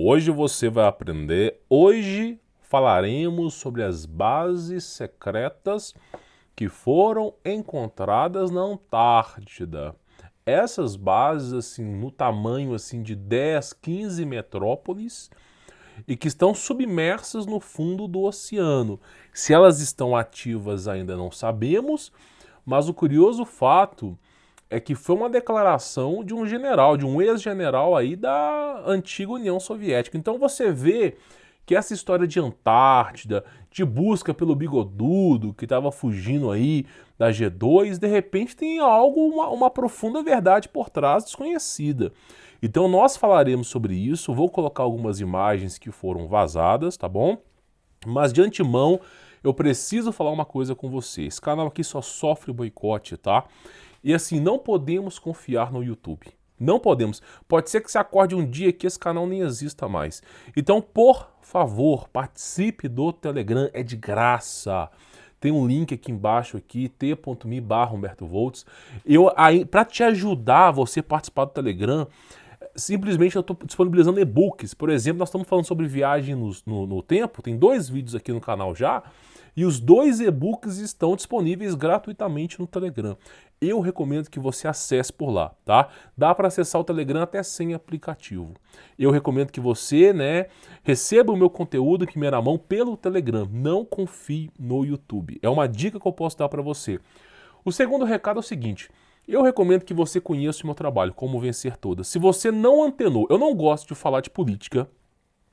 Hoje você vai aprender. Hoje falaremos sobre as bases secretas que foram encontradas na Antártida. Essas bases, assim, no tamanho assim, de 10, 15 metrópoles e que estão submersas no fundo do oceano. Se elas estão ativas ainda não sabemos, mas o curioso fato é que foi uma declaração de um general, de um ex-general aí da antiga União Soviética. Então você vê que essa história de Antártida, de busca pelo bigodudo que estava fugindo aí da G2, de repente tem algo, uma profunda verdade por trás desconhecida. Então nós falaremos sobre isso, vou colocar algumas imagens que foram vazadas, tá bom? Mas de antemão eu preciso falar uma coisa com você. Esse canal aqui só sofre boicote, tá? E assim, não podemos confiar no YouTube. Não podemos. Pode ser que você acorde um dia que esse canal nem exista mais. Então, por favor, participe do Telegram, é de graça. Tem um link aqui embaixo, aqui, t.me/HumbertoVoltz. Para te ajudar a você participar do Telegram, simplesmente eu estou disponibilizando e-books. Por exemplo, nós estamos falando sobre viagem no tempo, tem 2 vídeos aqui no canal já, e os 2 e-books estão disponíveis gratuitamente no Telegram. Eu recomendo que você acesse por lá, tá? Dá para acessar o Telegram até sem aplicativo. Eu recomendo que você, receba o meu conteúdo em primeira mão pelo Telegram. Não confie no YouTube. É uma dica que eu posso dar para você. O segundo recado é o seguinte: eu recomendo que você conheça o meu trabalho, Como Vencer Todas. Se você não antenou, eu não gosto de falar de política,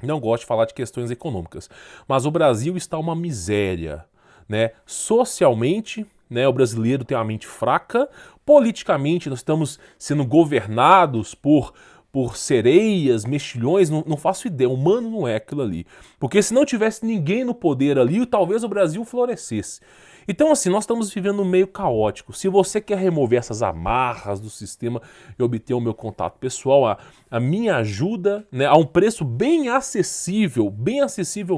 não gosto de falar de questões econômicas, mas o Brasil está uma miséria, Socialmente, o brasileiro tem uma mente fraca, politicamente nós estamos sendo governados por sereias, mexilhões, não faço ideia, humano não é aquilo ali. Porque se não tivesse ninguém no poder ali, talvez o Brasil florescesse. Então assim, nós estamos vivendo um meio caótico. Se você quer remover essas amarras do sistema e obter o meu contato pessoal, a minha ajuda, a um preço bem acessível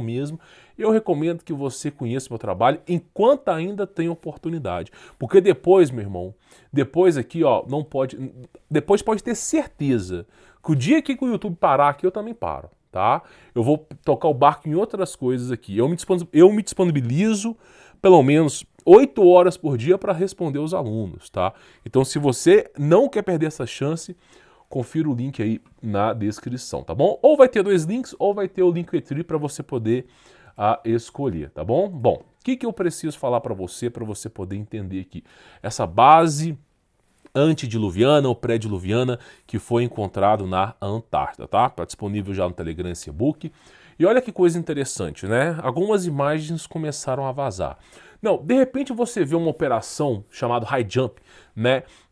mesmo, eu recomendo que você conheça o meu trabalho enquanto ainda tem oportunidade. Porque depois, meu irmão, depois aqui, não pode... Depois pode ter certeza que o dia que o YouTube parar aqui, eu também paro, tá? Eu vou tocar o barco em outras coisas aqui. Eu me disponibilizo pelo menos 8 horas por dia para responder os alunos, tá? Então, se você não quer perder essa chance, confira o link aí na descrição, tá bom? Ou vai ter 2 links, ou vai ter o Linktree para você poder escolher, tá bom? Bom, o que eu preciso falar para você poder entender aqui? Essa base antediluviana ou pré-diluviana que foi encontrado na Antártida, tá? Tá disponível já no Telegram esse e-book. E olha que coisa interessante, Algumas imagens começaram a vazar. Não, de repente você vê uma operação chamada High Jump,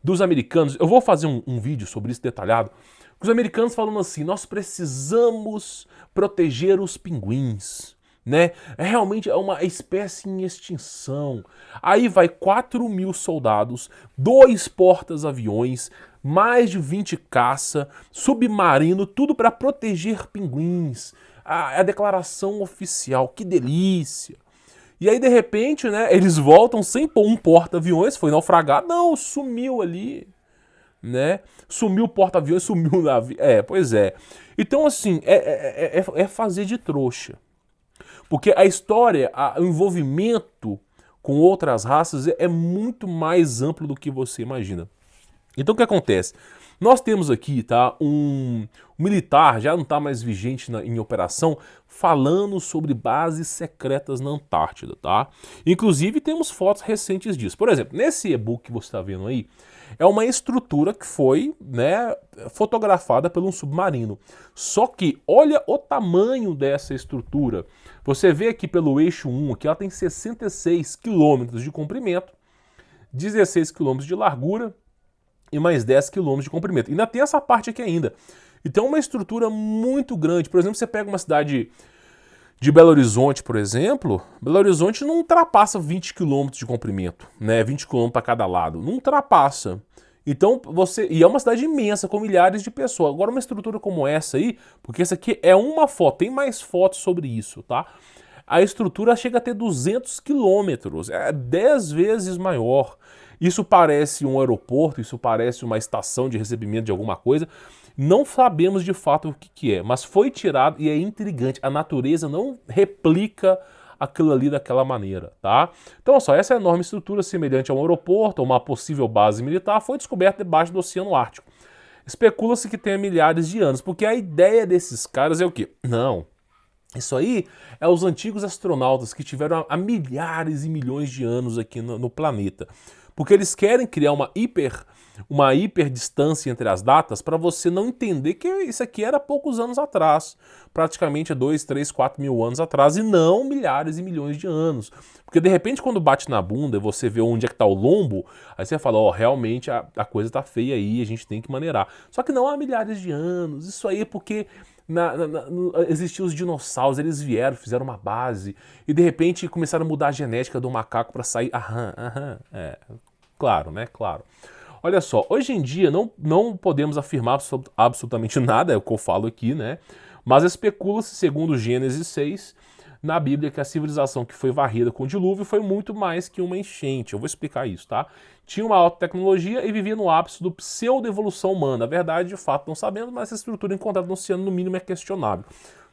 dos americanos. Eu vou fazer um vídeo sobre isso detalhado. Os americanos falando assim: nós precisamos proteger os pinguins. Realmente é uma espécie em extinção. Aí vai 4.000 soldados, 2 portas-aviões, mais de 20 caça, submarino, tudo para proteger pinguins. A declaração oficial, que delícia. E aí de repente, eles voltam sem um porta-aviões, foi naufragado, não, sumiu ali. Sumiu o porta-aviões, sumiu o navio. Pois é. Então assim, é fazer de trouxa. Porque a história, o envolvimento com outras raças é muito mais amplo do que você imagina. Então o que acontece? Nós temos aqui, um militar, já não está mais vigente em operação, falando sobre bases secretas na Antártida, tá? Inclusive temos fotos recentes disso. Por exemplo, nesse e-book que você está vendo aí, é uma estrutura que foi, fotografada por um submarino. Só que olha o tamanho dessa estrutura. Você vê aqui pelo eixo 1, que ela tem 66 quilômetros de comprimento, 16 quilômetros de largura e mais 10 quilômetros de comprimento. Ainda tem essa parte aqui ainda. Então é uma estrutura muito grande. Por exemplo, você pega uma cidade de Belo Horizonte, por exemplo, Belo Horizonte não ultrapassa 20 km de comprimento, 20 km para cada lado, não ultrapassa. Então e é uma cidade imensa, com milhares de pessoas. Agora uma estrutura como essa aí, porque essa aqui é uma foto, tem mais fotos sobre isso, tá? A estrutura chega a ter 200 quilômetros, é 10 vezes maior. Isso parece um aeroporto, isso parece uma estação de recebimento de alguma coisa. Não sabemos de fato o que é, mas foi tirado e é intrigante. A natureza não replica aquilo ali daquela maneira, tá? Então, olha só, essa enorme estrutura semelhante a um aeroporto ou uma possível base militar foi descoberta debaixo do Oceano Ártico. Especula-se que tenha milhares de anos, porque a ideia desses caras é o quê? Não. Isso aí é os antigos astronautas que tiveram há milhares e milhões de anos aqui no planeta. Porque eles querem criar uma hiperdistância entre as datas para você não entender que isso aqui era poucos anos atrás. Praticamente 2, 3, 4 mil anos atrás e não milhares e milhões de anos. Porque de repente quando bate na bunda e você vê onde é que está o lombo, aí você fala, ó, realmente a coisa tá feia aí, a gente tem que maneirar. Só que não há milhares de anos. Isso aí é porque existiam os dinossauros, eles vieram, fizeram uma base e de repente começaram a mudar a genética do macaco para sair. Claro, né? Claro. Olha só, hoje em dia não podemos afirmar absolutamente nada, é o que eu falo aqui, né? Mas especula-se, segundo Gênesis 6, na Bíblia, que a civilização que foi varrida com o dilúvio foi muito mais que uma enchente. Eu vou explicar isso, tá? Tinha uma alta tecnologia e vivia no ápice do pseudo-evolução humana. A verdade, de fato, não sabemos, mas essa estrutura encontrada no oceano, no mínimo, é questionável.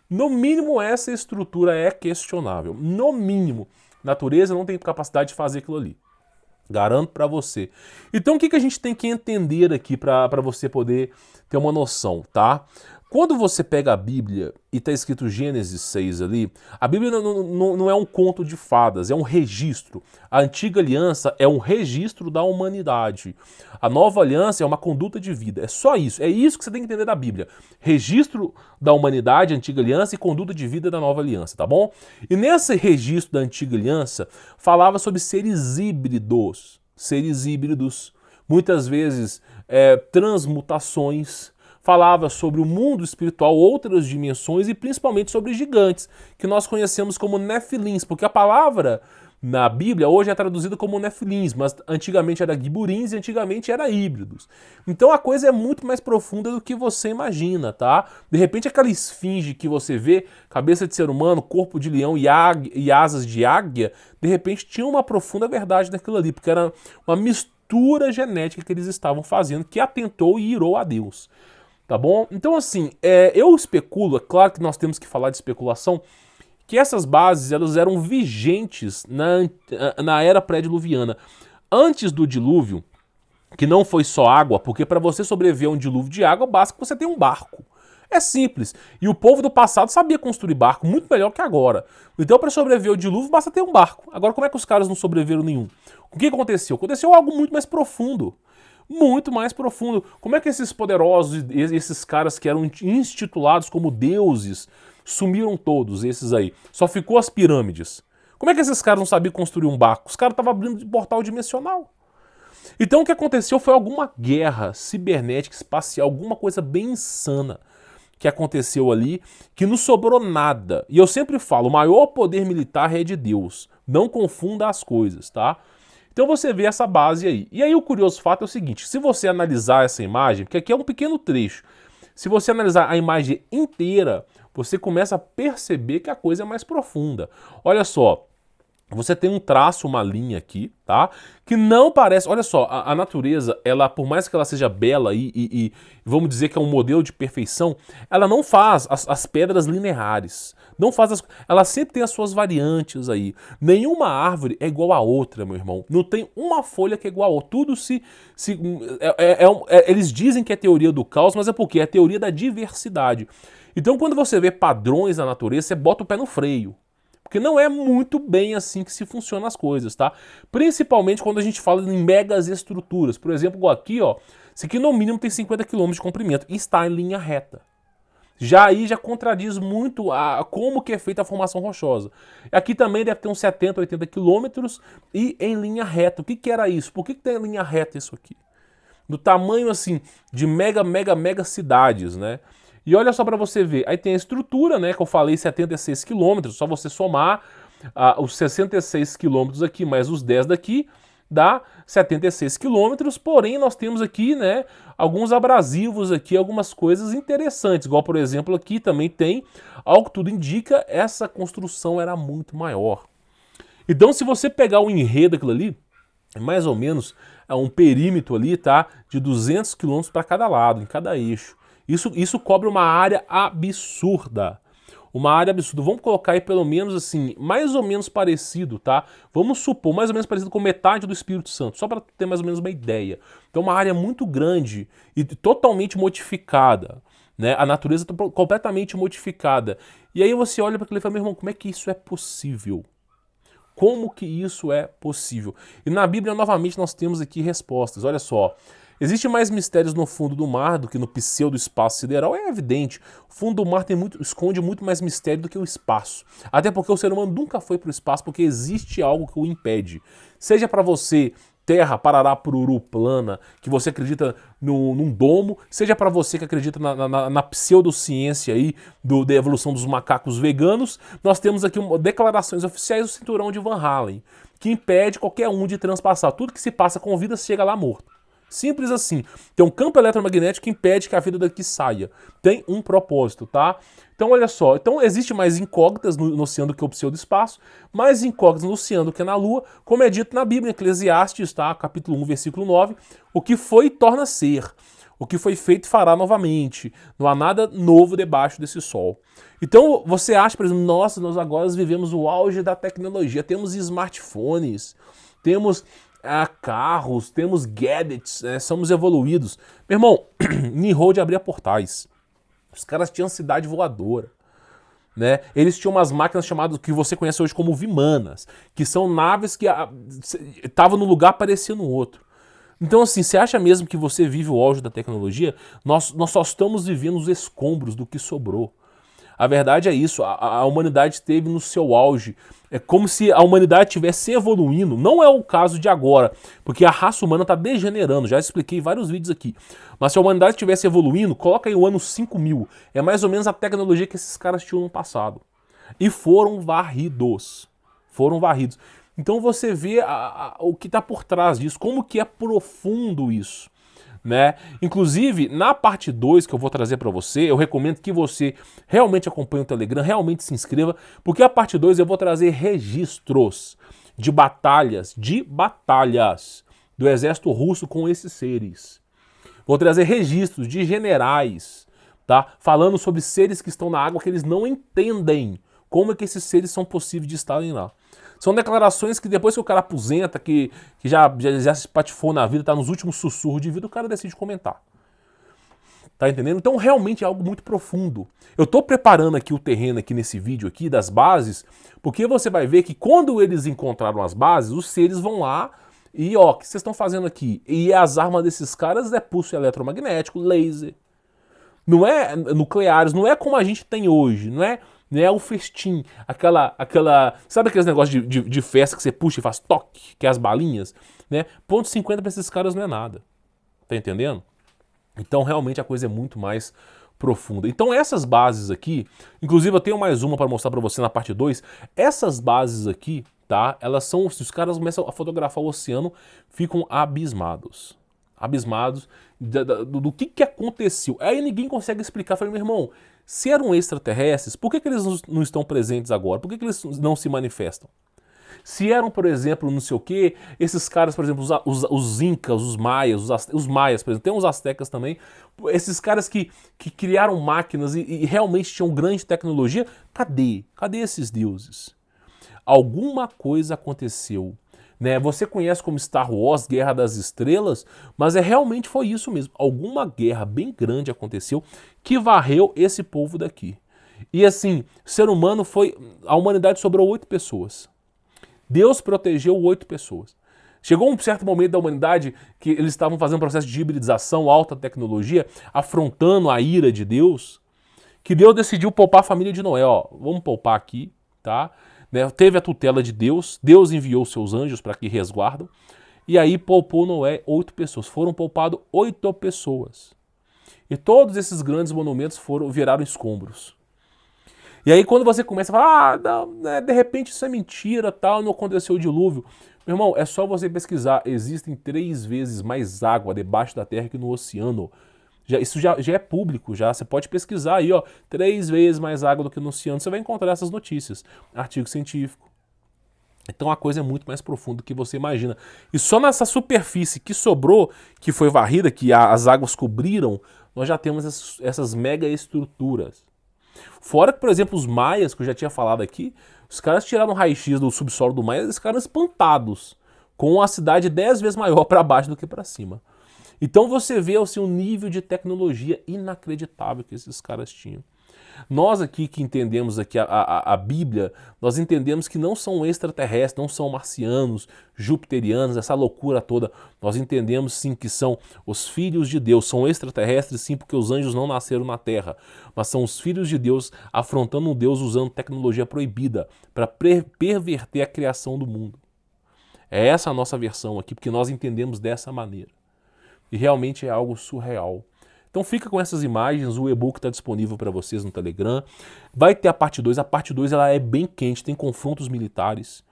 No mínimo, essa estrutura é questionável. No mínimo, a natureza não tem capacidade de fazer aquilo ali. Garanto pra você. Então, o que a gente tem que entender aqui pra você poder ter uma noção, tá? Quando você pega a Bíblia e tá escrito Gênesis 6 ali, a Bíblia não é um conto de fadas, é um registro. A antiga aliança é um registro da humanidade. A nova aliança é uma conduta de vida. É só isso. É isso que você tem que entender da Bíblia. Registro da humanidade, antiga aliança, e conduta de vida da nova aliança, tá bom? E nesse registro da antiga aliança, falava sobre seres híbridos. Seres híbridos, muitas vezes transmutações. Falava sobre o mundo espiritual, outras dimensões e principalmente sobre gigantes, que nós conhecemos como nefilins, porque a palavra na Bíblia hoje é traduzida como nefilins, mas antigamente era giburins e antigamente era híbridos. Então a coisa é muito mais profunda do que você imagina, tá? De repente aquela esfinge que você vê, cabeça de ser humano, corpo de leão e asas de águia, de repente tinha uma profunda verdade naquilo ali, porque era uma mistura genética que eles estavam fazendo que atentou e irou a Deus. Tá bom? Então, assim, eu especulo, é claro que nós temos que falar de especulação, que essas bases elas eram vigentes na era pré-diluviana. Antes do dilúvio, que não foi só água, porque para você sobreviver a um dilúvio de água, basta que você tenha um barco. É simples. E o povo do passado sabia construir barco muito melhor que agora. Então, para sobreviver ao dilúvio, basta ter um barco. Agora, como é que os caras não sobreviveram nenhum? O que aconteceu? Aconteceu algo muito mais profundo. Muito mais profundo. Como é que esses poderosos, esses caras que eram institulados como deuses, sumiram todos, esses aí? Só ficou as pirâmides. Como é que esses caras não sabiam construir um barco? Os caras estavam abrindo de portal dimensional. Então o que aconteceu foi alguma guerra cibernética, espacial, alguma coisa bem insana que aconteceu ali, que não sobrou nada. E eu sempre falo, o maior poder militar é de Deus. Não confunda as coisas, tá? Então você vê essa base aí. E aí o curioso fato é o seguinte, se você analisar essa imagem, porque aqui é um pequeno trecho, se você analisar a imagem inteira, você começa a perceber que a coisa é mais profunda. Olha só, você tem um traço, uma linha aqui, tá? Que não parece... Olha só, a natureza, ela, por mais que ela seja bela e vamos dizer que é um modelo de perfeição, ela não faz as pedras lineares. Não faz ela sempre tem as suas variantes aí. Nenhuma árvore é igual a outra, meu irmão. Não tem uma folha que é igual a outra. Tudo eles dizem que é teoria do caos, mas é porque é a teoria da diversidade. Então, quando você vê padrões na natureza, você bota o pé no freio. Porque não é muito bem assim que se funcionam as coisas, tá? Principalmente quando a gente fala em megas estruturas. Por exemplo, igual aqui, ó. Isso aqui no mínimo tem 50 km de comprimento e está em linha reta. Já aí já contradiz muito como que é feita a formação rochosa. Aqui também deve ter uns 70, 80 quilômetros e em linha reta. O que era isso? Por que tem em linha reta isso aqui? Do tamanho assim de mega cidades, né? E olha só para você ver, aí tem a estrutura, né, que eu falei 76 quilômetros, só você somar os 66 quilômetros aqui mais os 10 daqui, dá 76 quilômetros, porém nós temos aqui, né, alguns abrasivos aqui, algumas coisas interessantes, igual por exemplo aqui também tem, ao que tudo indica, essa construção era muito maior. Então se você pegar o enredo daquilo ali, é mais ou menos um perímetro ali, tá, de 200 quilômetros para cada lado, em cada eixo. Isso cobre uma área absurda. Uma área absurda. Vamos colocar aí pelo menos assim, mais ou menos parecido, tá? Vamos supor, mais ou menos parecido com metade do Espírito Santo, só para ter mais ou menos uma ideia. Então uma área muito grande e totalmente modificada, né? A natureza está completamente modificada. E aí você olha para aquilo e fala, meu irmão, como é que isso é possível? Como que isso é possível? E na Bíblia, novamente, nós temos aqui respostas. Olha só. Existem mais mistérios no fundo do mar do que no pseudo-espaço sideral? É evidente. O fundo do mar esconde muito mais mistério do que o espaço. Até porque o ser humano nunca foi para o espaço porque existe algo que o impede. Seja para você terra, parará, pururu, plana, que você acredita num domo, seja para você que acredita na pseudociência aí da evolução dos macacos veganos, nós temos aqui declarações oficiais do cinturão de Van Halen, que impede qualquer um de transpassar. Tudo que se passa com vida chega lá morto. Simples assim. Tem um campo eletromagnético que impede que a vida daqui saia. Tem um propósito, tá? Então, olha só. Então, existe mais incógnitas no oceano do que o pseudo-espaço, mais incógnitas no oceano do que na Lua, como é dito na Bíblia, em Eclesiastes, tá? Capítulo 1, versículo 9. O que foi, torna a ser. O que foi feito, fará novamente. Não há nada novo debaixo desse sol. Então, você acha, por exemplo, nossa, nós agora vivemos o auge da tecnologia. Temos smartphones, temos carros, temos gadgets, somos evoluídos. Meu irmão, Nimrod abria portais. Os caras tinham cidade voadora. Né? Eles tinham umas máquinas chamadas, que você conhece hoje como Vimanas, que são naves que estavam num lugar, aparecia no outro. Então, assim, você acha mesmo que você vive o auge da tecnologia? Nós só estamos vivendo os escombros do que sobrou. A verdade é isso, a humanidade esteve no seu auge. É como se a humanidade estivesse evoluindo. Não é o caso de agora, porque a raça humana está degenerando. Já expliquei vários vídeos aqui. Mas se a humanidade estivesse evoluindo, coloca aí o ano 5000. É mais ou menos a tecnologia que esses caras tinham no passado. E foram varridos. Foram varridos. Então você vê o que está por trás disso, como que é profundo isso. Né? Inclusive, na parte 2 que eu vou trazer para você, eu recomendo que você realmente acompanhe o Telegram, realmente se inscreva, porque a parte 2 eu vou trazer registros de batalhas do exército russo com esses seres. Vou trazer registros de generais, tá? Falando sobre seres que estão na água que eles não entendem como é que esses seres são possíveis de estarem lá. São declarações que depois que o cara aposenta, que já se patifou na vida, tá nos últimos sussurros de vida, o cara decide comentar. Tá entendendo? Então realmente é algo muito profundo. Eu tô preparando aqui o terreno aqui nesse vídeo aqui das bases, porque você vai ver que quando eles encontraram as bases, os seres vão lá e ó, o que vocês estão fazendo aqui? E as armas desses caras é pulso eletromagnético, laser. Não é nucleares, não é como a gente tem hoje, não é o festim, sabe aqueles negócios de festa que você puxa e faz toque, que é as balinhas, né? Ponto .50 para esses caras não é nada, tá entendendo? Então realmente a coisa é muito mais profunda. Então essas bases aqui, inclusive eu tenho mais uma para mostrar para você na parte 2, essas bases aqui, tá? Elas são, se os caras começam a fotografar o oceano, ficam abismados. Abismados do que aconteceu. Aí ninguém consegue explicar. Falei, meu irmão, se eram extraterrestres, por que eles não estão presentes agora? Por que eles não se manifestam? Se eram, por exemplo, não sei o quê, esses caras, por exemplo, os incas, os maias, os maias, por exemplo, tem uns astecas também, esses caras que criaram máquinas e realmente tinham grande tecnologia, cadê? Cadê esses deuses? Alguma coisa aconteceu. Né? Você conhece como Star Wars, Guerra das Estrelas, mas realmente foi isso mesmo. Alguma guerra bem grande aconteceu que varreu esse povo daqui. E assim, ser humano foi... A humanidade sobrou 8 pessoas. Deus protegeu 8 pessoas. Chegou um certo momento da humanidade que eles estavam fazendo um processo de hibridização, alta tecnologia, afrontando a ira de Deus, que Deus decidiu poupar a família de Noé. Ó, vamos poupar aqui, tá? Né, teve a tutela de Deus, Deus enviou seus anjos para que resguardam, e aí poupou Noé 8 pessoas. Foram poupadas 8 pessoas. E todos esses grandes monumentos viraram escombros. E aí quando você começa a falar, não, né, de repente isso é mentira, tal, não aconteceu o dilúvio. Meu irmão, é só você pesquisar, existem 3 vezes mais água debaixo da terra que no oceano. Isso já é público, já. Você pode pesquisar aí, ó, 3 vezes mais água do que no oceano, você vai encontrar essas notícias. Artigo científico. Então a coisa é muito mais profunda do que você imagina. E só nessa superfície que sobrou, que foi varrida, que as águas cobriram, nós já temos essas mega estruturas. Fora que, por exemplo, os maias, que eu já tinha falado aqui, os caras tiraram o raio-x do subsolo do Maia e eles ficaram espantados, com a cidade 10 vezes maior para baixo do que para cima. Então você vê assim, um nível de tecnologia inacreditável que esses caras tinham. Nós aqui que entendemos aqui a Bíblia, nós entendemos que não são extraterrestres, não são marcianos, jupiterianos, essa loucura toda. Nós entendemos sim que são os filhos de Deus, são extraterrestres sim porque os anjos não nasceram na Terra, mas são os filhos de Deus afrontando um Deus usando tecnologia proibida para perverter a criação do mundo. É essa a nossa versão aqui, porque nós entendemos dessa maneira. E realmente é algo surreal. Então fica com essas imagens, o e-book está disponível para vocês no Telegram. Vai ter a parte 2 ela é bem quente, tem confrontos militares.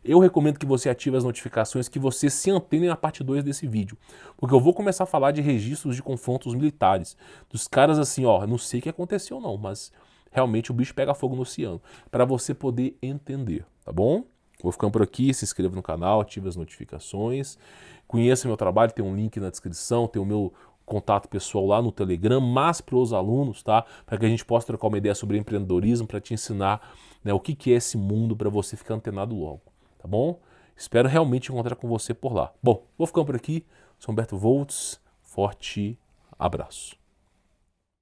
Eu recomendo que você ative as notificações, que você se antene na parte 2 desse vídeo. Porque eu vou começar a falar de registros de confrontos militares. Dos caras assim, ó, não sei o que aconteceu não, mas realmente o bicho pega fogo no oceano. Para você poder entender, tá bom? Vou ficando por aqui, se inscreva no canal, ative as notificações. Conheça meu trabalho, tem um link na descrição, tem o meu contato pessoal lá no Telegram, mas para os alunos, tá? Para que a gente possa trocar uma ideia sobre empreendedorismo, para te ensinar, né, o que é esse mundo, para você ficar antenado logo, tá bom? Espero realmente encontrar com você por lá. Bom, vou ficando por aqui. Sou Humberto Voltz, forte abraço.